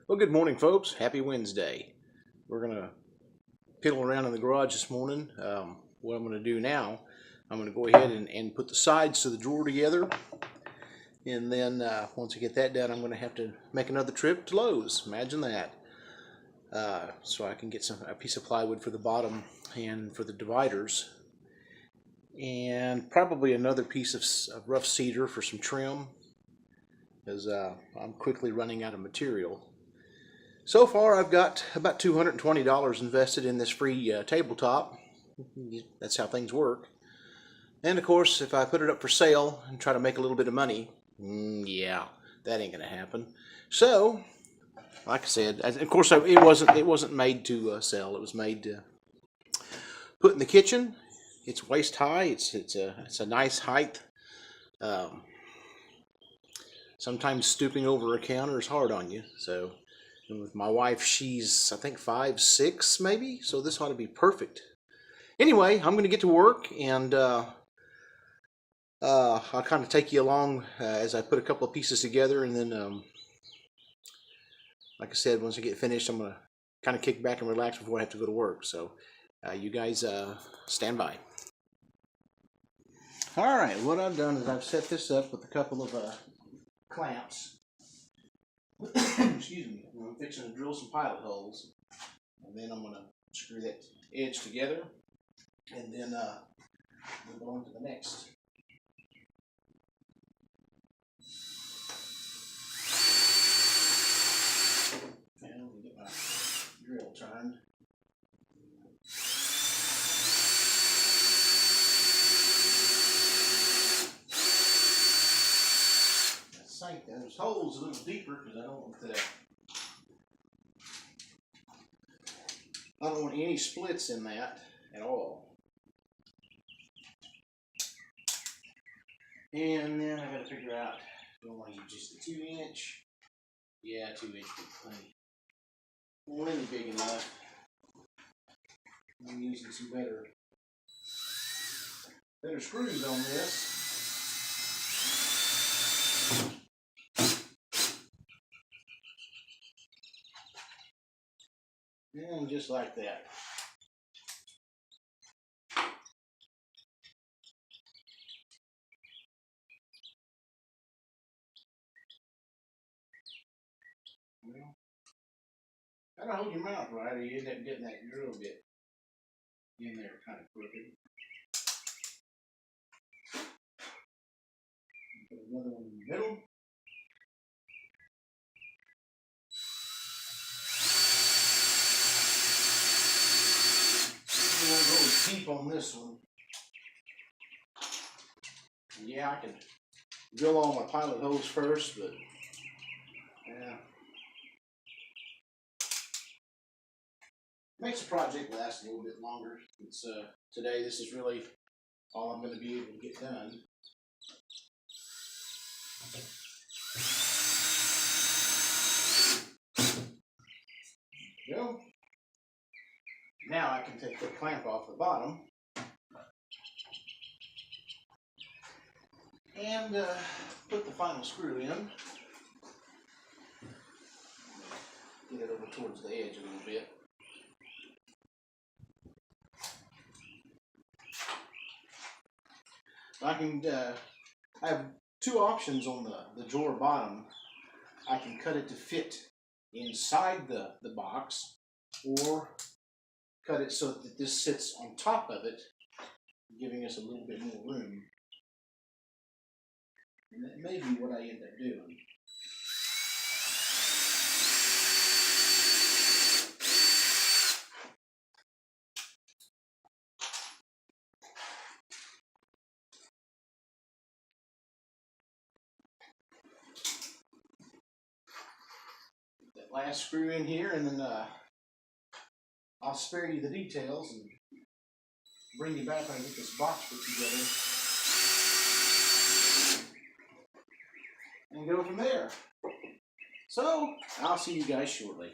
Well, good morning, folks. Happy Wednesday. We're going to piddle around in the garage this morning. What I'm going to do now, I'm going to go ahead and put the sides to the drawer together. And then once I get that done, I'm going to have to make another trip to Lowe's. Imagine that. So I can get a piece of plywood for the bottom and for the dividers. And probably another piece of rough cedar for some trim, because I'm quickly running out of material. So far, I've got about $220 invested in this free tabletop. That's how things work. And of course, if I put it up for sale and try to make a little bit of money, yeah, that ain't gonna happen. So, like I said, of course, it wasn't made to sell. It was made to put in the kitchen. It's waist high. It's a nice height. Sometimes stooping over a counter is hard on you, so. And with my wife, she's, I think, 5'6", maybe, so this ought to be perfect. Anyway, I'm going to get to work, and I'll kind of take you along as I put a couple of pieces together, and then, like I said, once I get finished, I'm going to kind of kick back and relax before I have to go to work. So you guys stand by. All right, what I've done is I've set this up with a couple of clamps. Excuse me. I'm fixing to drill some pilot holes, and then I'm going to screw that edge together, and then move on to the next. And let me get my drill turned. Sink those holes a little deeper because I don't want any splits in that at all. And then I got to figure out, do I want to use just a 2-inch? Yeah, 2-inch would be plenty big enough. I'm using some better screws on this. And just like that. Well, gotta hold your mouth right, or you end up getting that drill bit in there kind of crooked. Put another one in the middle. I'm gonna go deep on this one. Yeah, I can drill all my pilot holes first, but yeah. Makes the project last a little bit longer. It's today this is really all I'm going to be able to get done. There we go. Now I can take the clamp off the bottom and put the final screw in. Get it over towards the edge a little bit. I have two options on the drawer bottom. I can cut it to fit inside the box, or cut it so that this sits on top of it, giving us a little bit more room. And that may be what I end up doing. That last screw in here, and then I'll spare you the details and bring you back when I get this box put together and go from there. So I'll see you guys shortly.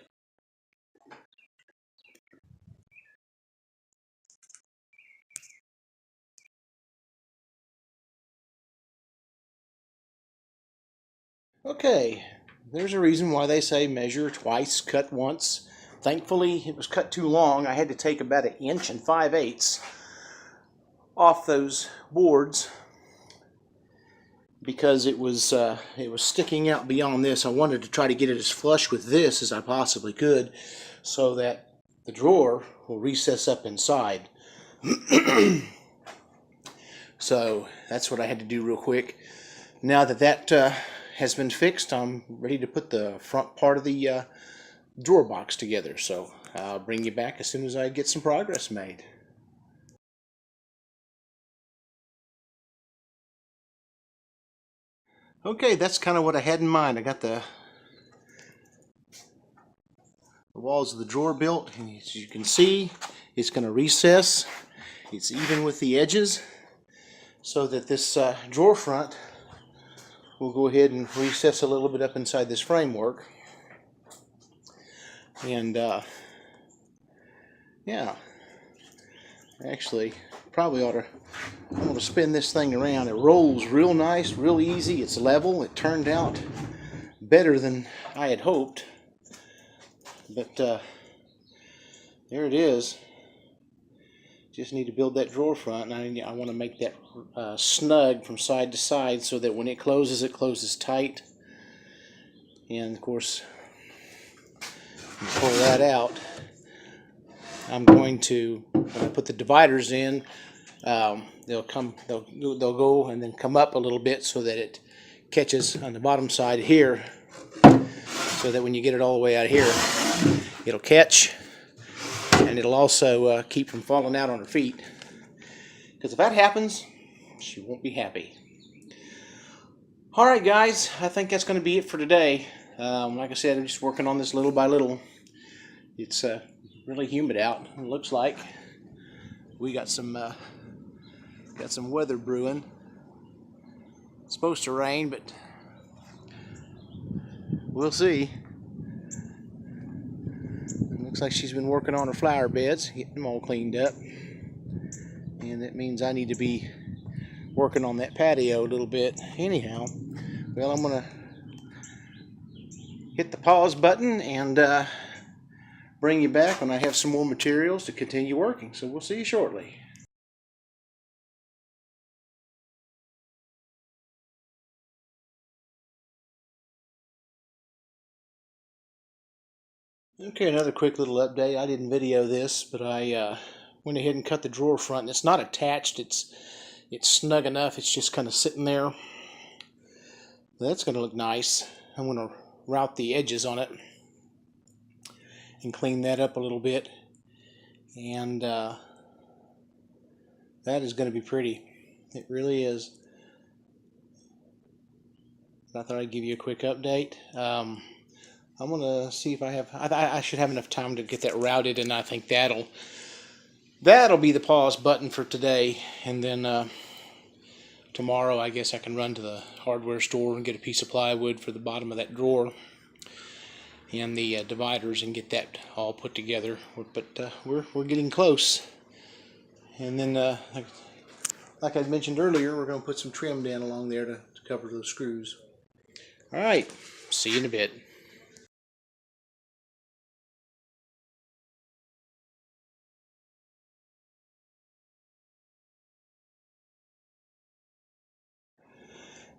Okay, there's a reason why they say measure twice, cut once. Thankfully, it was cut too long. I had to take about 1 5/8 off those boards because it was sticking out beyond this. I wanted to try to get it as flush with this as I possibly could so that the drawer will recess up inside. So that's what I had to do real quick. Now that has been fixed, I'm ready to put the front part of the drawer box together. So I'll bring you back as soon as I get some progress made. Okay, that's kind of what I had in mind. I got the walls of the drawer built, and as you can see, it's going to recess. It's even with the edges, so that this drawer front will go ahead and recess a little bit up inside this framework. And yeah, actually probably I'm going to spin this thing around. It rolls real nice, real easy. It's level. It turned out better than I had hoped. But there it is. Just need to build that drawer front, and I want to make that snug from side to side so that when it closes tight. And of course, pull that out. I'm going to, when I put the dividers in, they'll go and then come up a little bit so that it catches on the bottom side here, so that when you get it all the way out here, it'll catch, and it'll also keep from falling out on her feet. Because if that happens, she won't be happy. All right, guys, I think that's going to be it for today. Like I said, I'm just working on this little by little. It's really humid out. It looks like we got some weather brewing. It's supposed to rain, but we'll see. It looks like she's been working on her flower beds, getting them all cleaned up, and that means I need to be working on that patio a little bit. Anyhow, well, I'm gonna hit the pause button and bring you back when I have some more materials to continue working. So we'll see you shortly. Okay, another quick little update. I didn't video this, but I went ahead and cut the drawer front. And it's not attached. It's snug enough. It's just kind of sitting there. That's going to look nice. I'm going to route the edges on it and clean that up a little bit, and that is going to be pretty. It really is. I thought I'd give you a quick update. I'm going to see if I should have enough time to get that routed, and I think that'll be the pause button for today. And then tomorrow I guess I can run to the hardware store and get a piece of plywood for the bottom of that drawer and the dividers and get that all put together. But we're getting close. And then like I mentioned earlier, we're going to put some trim down along there to cover those screws. All right, see you in a bit.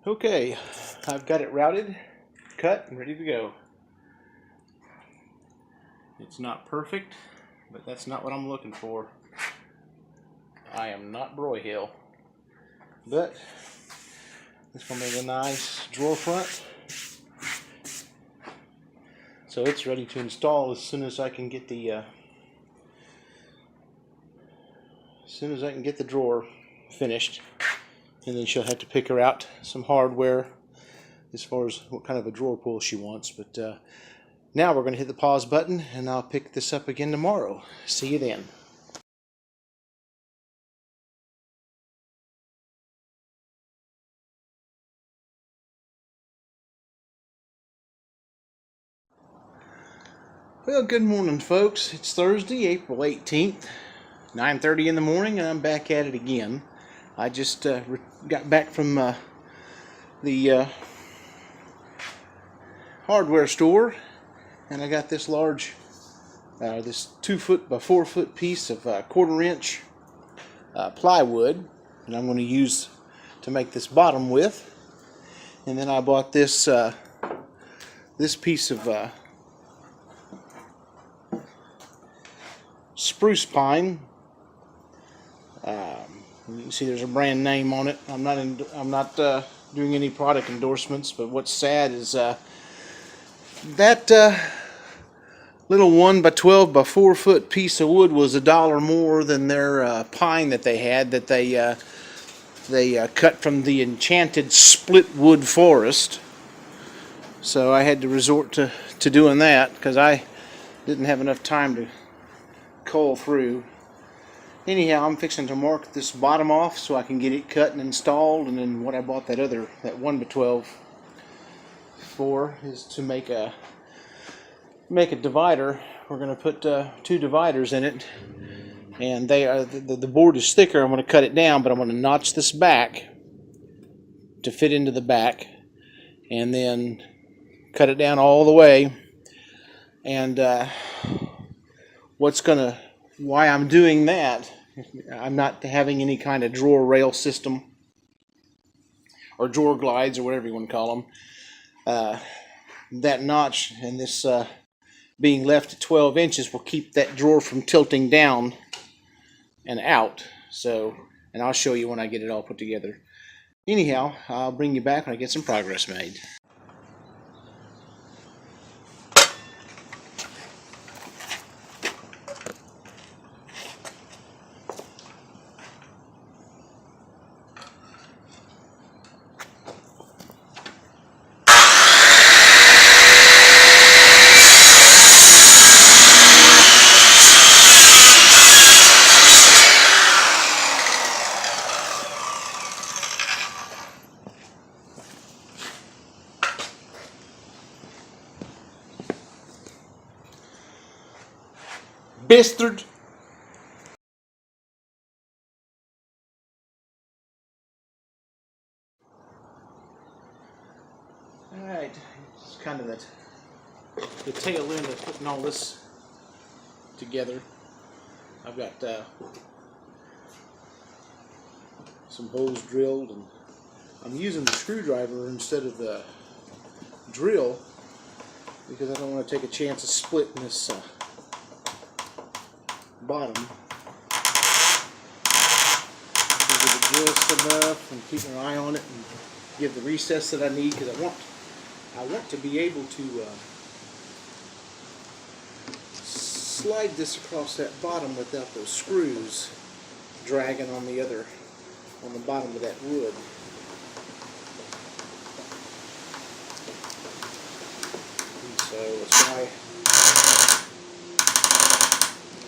Okay, I've got it routed, cut, and ready to go. It's not perfect, but that's not what I'm looking for. I am not Broyhill, but it's going to make a nice drawer front. So it's ready to install as soon as I can get the drawer finished. And then she'll have to pick her out some hardware as far as what kind of a drawer pull she wants. But now we're going to hit the pause button, and I'll pick this up again tomorrow. See you then. Well, good morning, folks. It's Thursday, April 18th, 9:30 in the morning, and I'm back at it again. I just got back from the hardware store, and I got this large, this 2 foot by 4 foot piece of 1/4 inch plywood, and I'm going to use to make this bottom with. And then I bought this this piece of spruce pine. You can see there's a brand name on it. I'm not doing any product endorsements, but what's sad is that little 1 by 12 by 4 foot piece of wood was $1 more than their pine that they had, that they cut from the enchanted split wood forest. So I had to resort to doing that because I didn't have enough time to cull through. Anyhow, I'm fixing to mark this bottom off so I can get it cut and installed, and then what I bought that 1 by 12 for is to make a divider. We're going to put 2 dividers in it, and they are the board is thicker. I'm going to cut it down, but I'm going to notch this back to fit into the back, and then cut it down all the way. And why I'm doing that, I'm not having any kind of drawer rail system or drawer glides or whatever you want to call them. That notch and this being left at 12 inches will keep that drawer from tilting down and out. So, and I'll show you when I get it all put together. Anyhow, I'll bring you back when I get some progress made. Bastard! Alright, it's kind of the tail end of putting all this together. I've got some holes drilled, and I'm using the screwdriver instead of the drill because I don't want to take a chance of splitting this bottom. Give it a just enough and keep an eye on it and give the recess that I need, because I want to be able to slide this across that bottom without those screws dragging on the bottom of that wood. And so that's why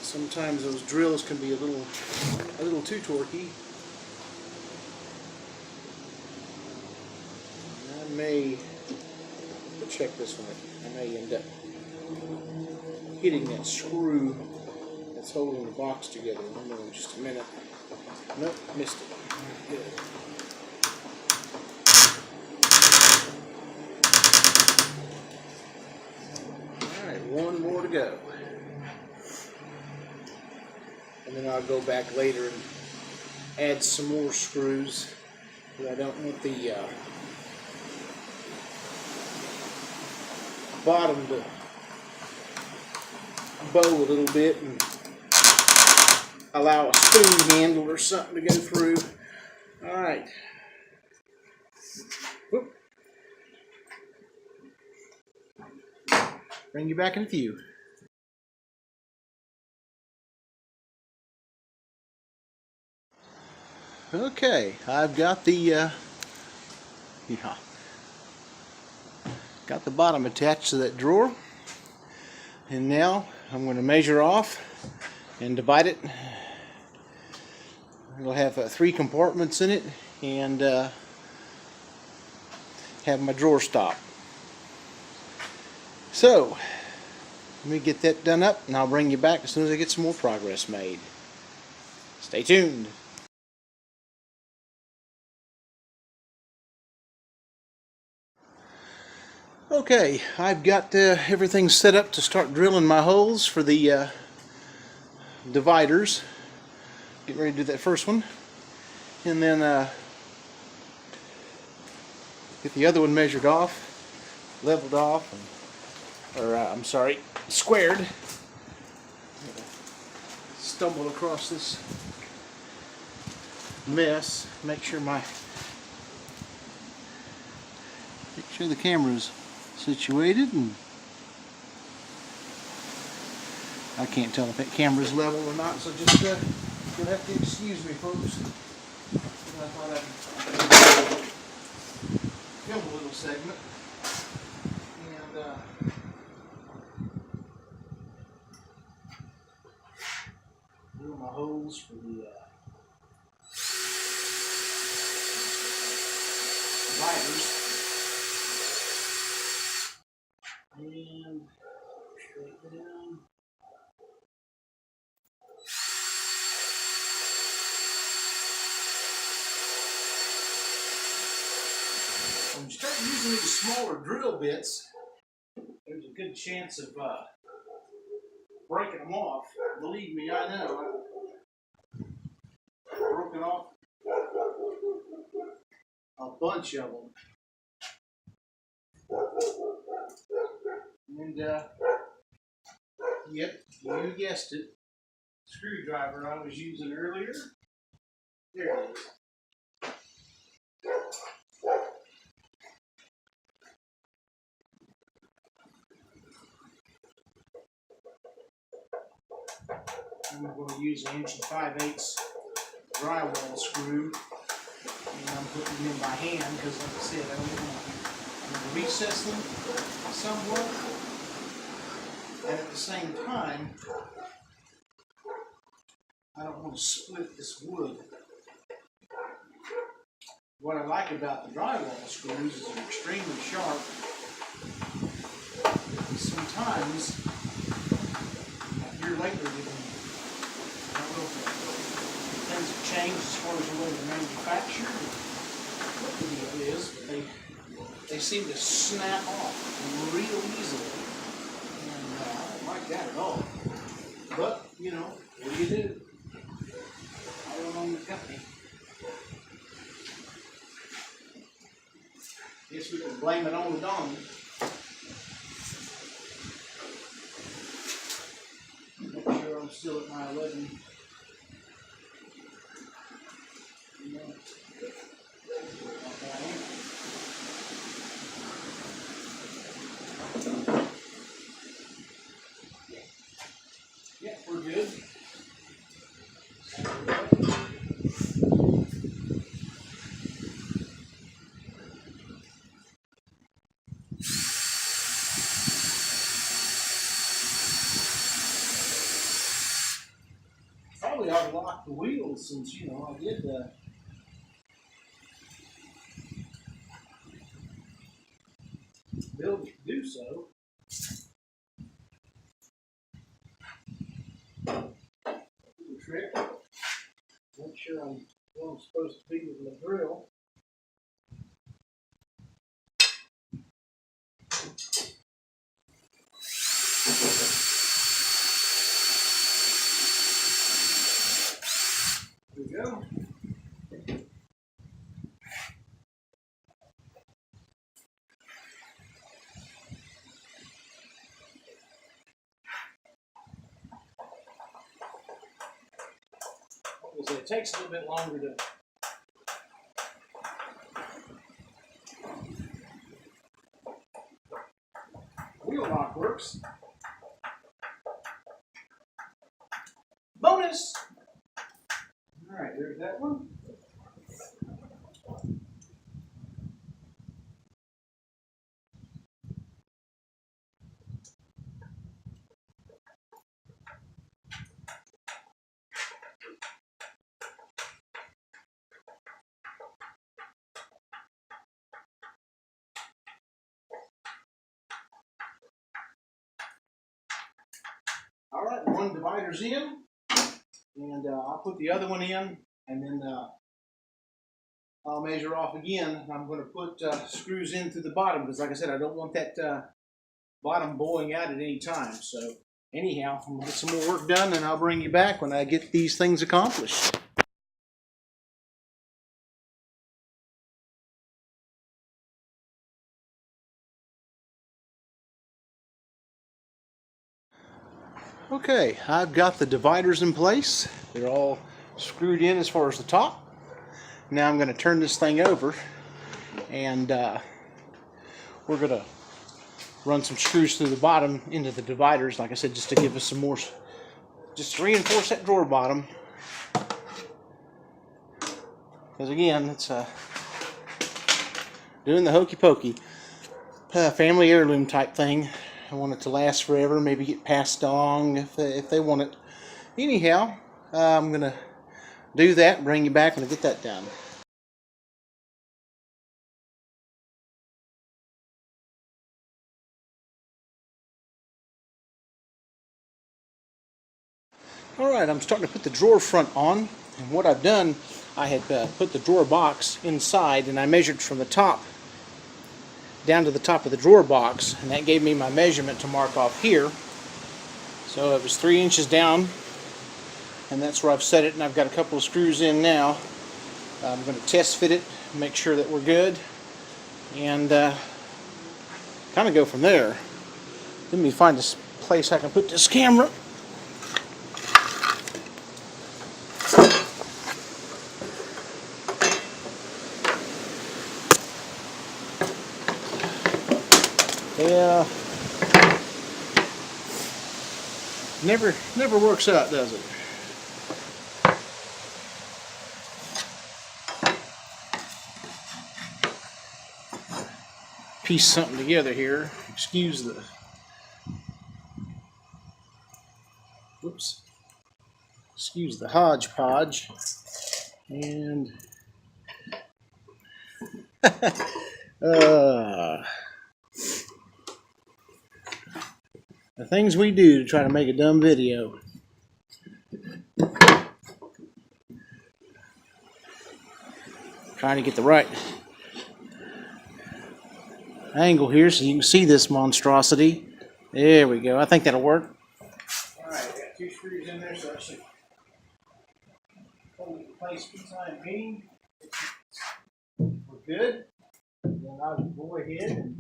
sometimes those drills can be a little too torquey. I may check this one. I may end up hitting that screw that's holding the box together. I'll know in just a minute. Nope, missed it. Good. Alright, one more to go. And then I'll go back later and add some more screws, but I don't want the bottom to bow a little bit and allow a spoon handle or something to go through. Alright. Bring you back in a few. Okay, I've got the got the bottom attached to that drawer, and now I'm going to measure off and divide it. It'll have 3 compartments in it, and have my drawer stop. So let me get that done up, and I'll bring you back as soon as I get some more progress made. Stay tuned. Okay, I've got everything set up to start drilling my holes for the dividers. Getting ready to do that first one, and then get the other one measured off, leveled off, or I'm sorry, squared. Stumbled across this mess. Make sure the camera's situated, and I can't tell if that camera's level or not, so just you'll have to excuse me, folks. I thought I'd film a little segment, and drill my holes for the dividers. And straight down. When you start using these smaller drill bits, there's a good chance of breaking them off. Believe me, I know. I've broken off a bunch of them. And yep, you guessed it. Screwdriver I was using earlier. There it is. I'm going to use an 1 5/8" drywall screw, and I'm putting them in by hand because, like I said, I'm going to recess them somewhat, and at the same time, I don't want to split this wood. What I like about the drywall screws is they're extremely sharp. Sometimes, here lately, I don't know if things have changed as far as the way they're manufactured, what the deal is, but they seem to snap off real easily. And I don't like that at all. But, you know, what do you do? I don't own the company. Guess we can blame it on the Donald. Make sure I'm still at my 11. Yeah, we're good. Probably ought to lock the wheels since, you know, I did build it to do so. Do a trick. Make sure I'm where I'm supposed to be with my drill. There we go. It takes a little bit longer to wheel lock works. Bonus! Alright, there's that one. Alright, one divider's in, and I'll put the other one in, and then I'll measure off again. I'm going to put screws in through the bottom because, like I said, I don't want that bottom bowing out at any time. So anyhow, I'm going to get some more work done, and I'll bring you back when I get these things accomplished. Okay, I've got the dividers in place. They're all screwed in as far as the top. Now I'm going to turn this thing over, and we're going to run some screws through the bottom into the dividers, like I said, just to give us some more, just to reinforce that drawer bottom. Because again, it's doing the hokey pokey, family heirloom type thing. I want it to last forever, maybe get passed along if they want it. Anyhow, I'm going to do that and bring you back when I get that done. Alright, I'm starting to put the drawer front on, and what I've done, I had put the drawer box inside, and I measured from the top down to the top of the drawer box, and that gave me my measurement to mark off here. So it was 3 inches down, and that's where I've set it, and I've got a couple of screws in now. I'm going to test fit it, make sure that we're good, and kind of go from there. Let me find this place I can put this camera. Yeah, never works out, does it? Piece something together here. Excuse the hodgepodge. And the things we do to try to make a dumb video. Trying to get the right angle here so you can see this monstrosity. There we go. I think that'll work. Alright, got 2 screws in there, so that should hold it in place for the time being. We're good. Then I will go ahead and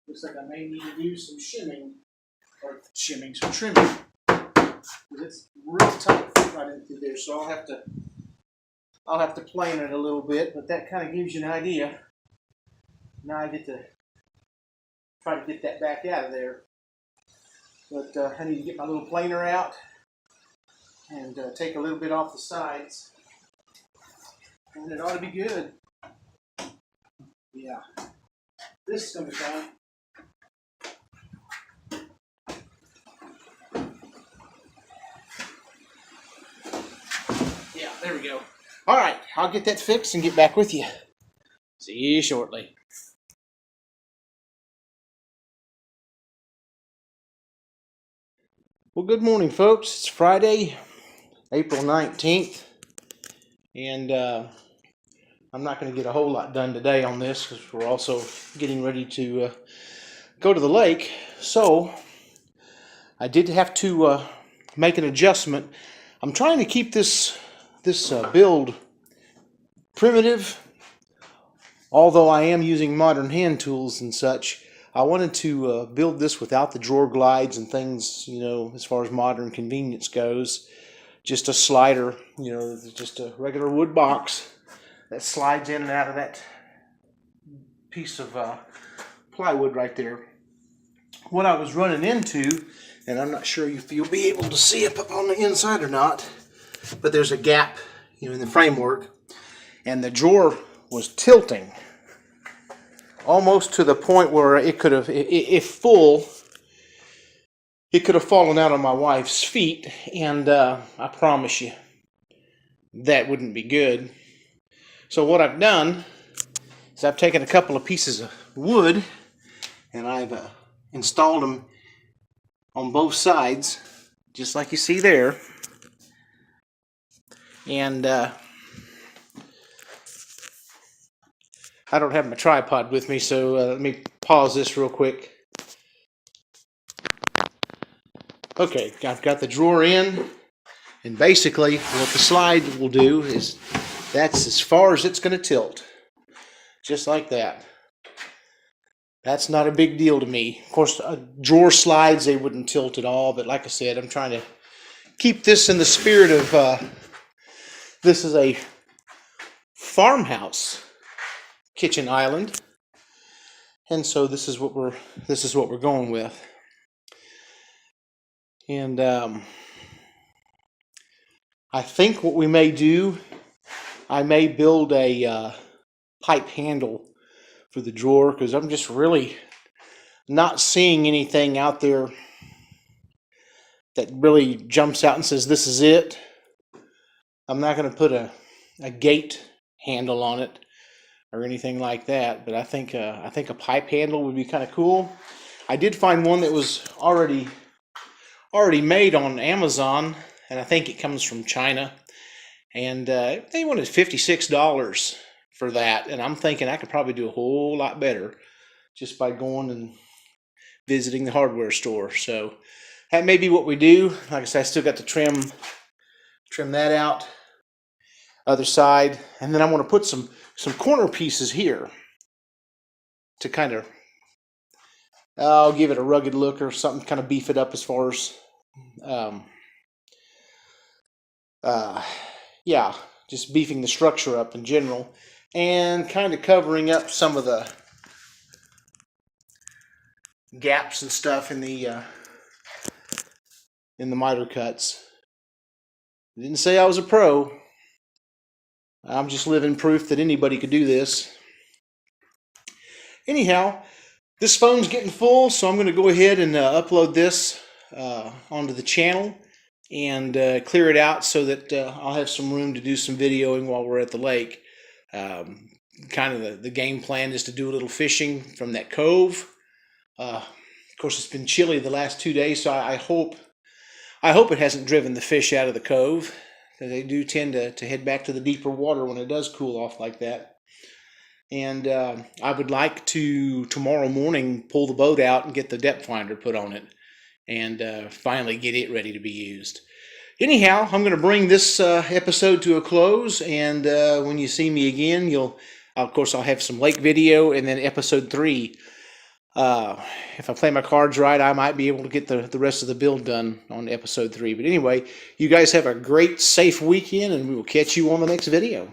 looks like I may need to do some some trimming. Because it's real tight right into there, so I'll have to plane it a little bit, but that kind of gives you an idea. Now I get to try to get that back out of there. But I need to get my little planer out and take a little bit off the sides, and it ought to be good. Yeah, this is going to be fine. Yeah, there we go. All right, I'll get that fixed and get back with you. See you shortly. Well, good morning, folks. It's Friday, April 19th, and I'm not going to get a whole lot done today on this because we're also getting ready to go to the lake. So I did have to make an adjustment. I'm trying to keep this build primitive, although I am using modern hand tools and such. I wanted to build this without the drawer glides and things, you know, as far as modern convenience goes. Just a slider, you know, just a regular wood box that slides in and out of that piece of plywood right there. What I was running into, and I'm not sure if you'll be able to see it up on the inside or not, but there's a gap, you know, in the framework, and the drawer was tilting almost to the point where it could have, if full, it could have fallen out on my wife's feet, and I promise you that wouldn't be good. So what I've done is I've taken a couple of pieces of wood, and I've installed them on both sides, just like you see there. And I don't have my tripod with me, so let me pause this real quick. Okay, I've got the drawer in, and basically what the slide will do is that's as far as it's going to tilt, just like that. That's not a big deal to me. Of course, drawer slides, they wouldn't tilt at all, but like I said, I'm trying to keep this in the spirit of this is a farmhouse kitchen island, and so this is what we're going with. And I think what we may do, I may build a pipe handle for the drawer, because I'm just really not seeing anything out there that really jumps out and says this is it. I'm not going to put a gate handle on it or anything like that, but I think a pipe handle would be kind of cool. I did find one that was already made on Amazon, and I think it comes from China, and they wanted $56 for that, and I'm thinking I could probably do a whole lot better just by going and visiting the hardware store. So that may be what we do. Like I said, I still got to trim that out, other side, and then I want to put some corner pieces here to kind of, I'll give it a rugged look or something, kind of beef it up as far as yeah, just beefing the structure up in general, and kind of covering up some of the gaps and stuff in the miter cuts. I didn't say I was a pro. I'm just living proof that anybody could do this. Anyhow, this phone's getting full, so I'm going to go ahead and upload this onto the channel and clear it out so that I'll have some room to do some videoing while we're at the lake. Kind of the game plan is to do a little fishing from that cove. Of course, it's been chilly the last 2 days, so I hope it hasn't driven the fish out of the cove, because they do tend to head back to the deeper water when it does cool off like that. And I would like to, tomorrow morning, pull the boat out and get the depth finder put on it, and finally get it ready to be used. Anyhow, I'm going to bring this episode to a close, and when you see me again, of course, I'll have some lake video, and then episode 3. If I play my cards right, I might be able to get the rest of the build done on episode 3. But anyway, you guys have a great, safe weekend, and we will catch you on the next video.